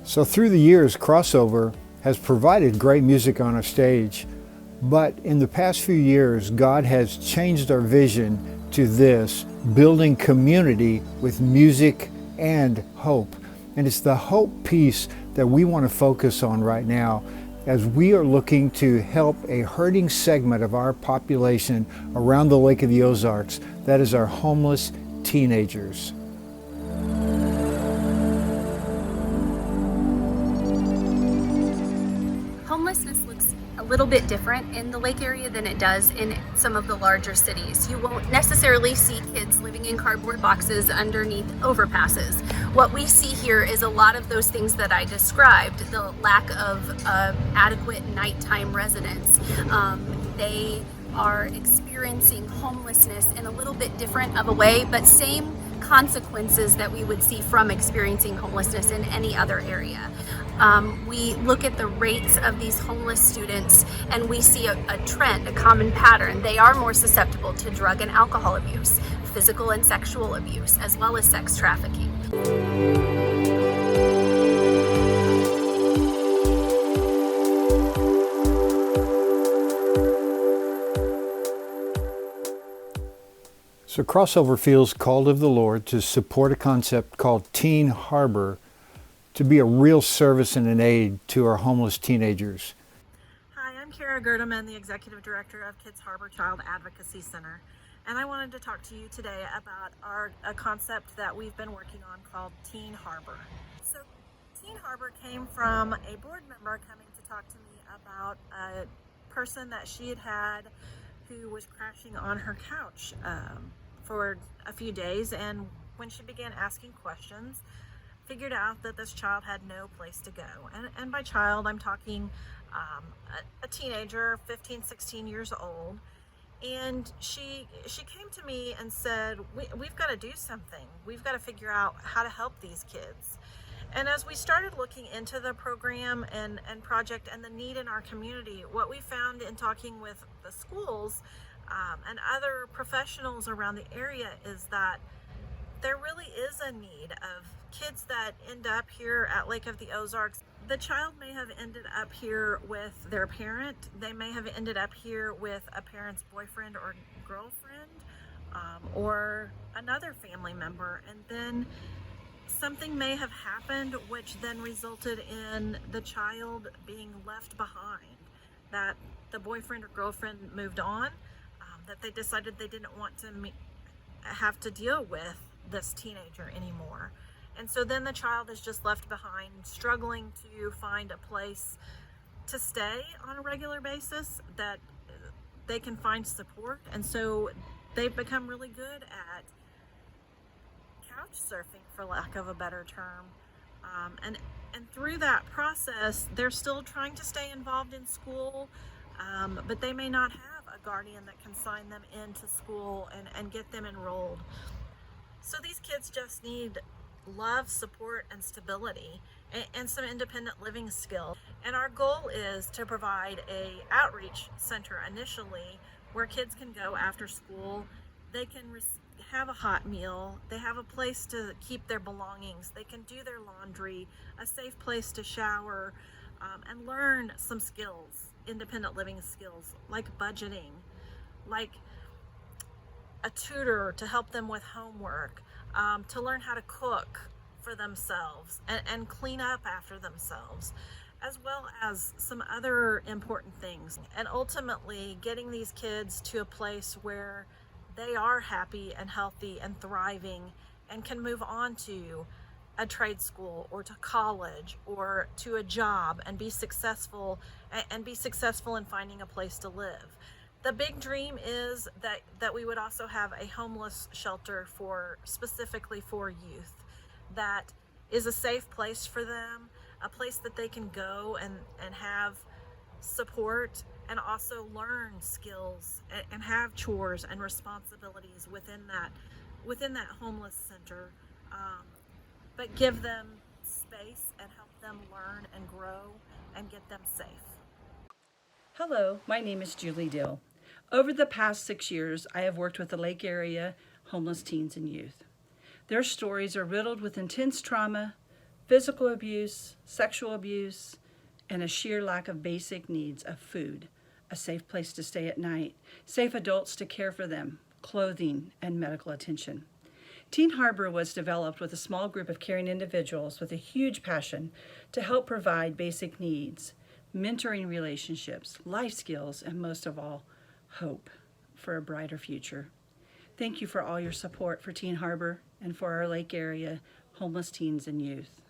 So through the years, Crossover has provided great music on our stage, but in the past few years, God has changed our vision to this, building community with music and hope. And it's the hope piece that we want to focus on right now as we are looking to help a hurting segment of our population around the Lake of the Ozarks. That is our homeless teenagers. Homelessness looks a little bit different in the lake area than it does in some of the larger cities. You won't necessarily see kids living in cardboard boxes underneath overpasses. What we see here is a lot of those things that I described, the lack of adequate nighttime residence. They are experiencing homelessness in a little bit different of a way, but same consequences that we would see from experiencing homelessness in any other area. We look at the rates of these homeless students and we see a trend, a common pattern. They are more susceptible to drug and alcohol abuse, physical and sexual abuse, as well as sex trafficking. So Crossover feels called of the Lord to support a concept called Teen Harbor to be a real service and an aid to our homeless teenagers. Hi, I'm Kara Gerdeman, the Executive Director of Kids Harbor Child Advocacy Center, and I wanted to talk to you today about a concept that we've been working on called Teen Harbor. So Teen Harbor came from a board member coming to talk to me about a person that she had who was crashing on her couch for a few days, and when she began asking questions, figured out that this child had no place to go. And by child, I'm talking a teenager, 15, 16 years old. And she came to me and said, we've got to do something. We've got to figure out how to help these kids. And as we started looking into the program and project and the need in our community, what we found in talking with the schools and other professionals around the area is that there really is a need of kids that end up here at Lake of the Ozarks. The child may have ended up here with their parent. They may have ended up here with a parent's boyfriend or girlfriend or another family member. And then something may have happened which then resulted in the child being left behind, that the boyfriend or girlfriend moved on, that they decided they didn't want to have to deal with this teenager anymore. And so then the child is just left behind, struggling to find a place to stay on a regular basis that they can find support. And so they've become really good at couch surfing, for lack of a better term. And through that process, they're still trying to stay involved in school, but they may not have a guardian that can sign them into school and get them enrolled. So these kids just need love, support, and stability, and some independent living skills. And our goal is to provide a outreach center initially where kids can go after school. They can have a hot meal. They have a place to keep their belongings. They can do their laundry, a safe place to shower, and learn some skills, independent living skills, like budgeting, like a tutor to help them with homework, to learn how to cook for themselves and clean up after themselves, as well as some other important things. And ultimately getting these kids to a place where they are happy and healthy and thriving and can move on to a trade school or to college or to a job and be successful in finding a place to live. The big dream is that we would also have a homeless shelter specifically for youth, that is a safe place for them, a place that they can go and have support and also learn skills and have chores and responsibilities within that homeless center, but give them space and help them learn and grow and get them safe. Hello, my name is Julie Dill. Over the past 6 years, I have worked with the Lake area homeless teens and youth. Their stories are riddled with intense trauma, physical abuse, sexual abuse, and a sheer lack of basic needs of food, a safe place to stay at night, safe adults to care for them, clothing, and medical attention. Teen Harbor was developed with a small group of caring individuals with a huge passion to help provide basic needs, mentoring relationships, life skills, and most of all, hope for a brighter future. Thank you for all your support for Teen Harbor and for our Lake area homeless teens and youth.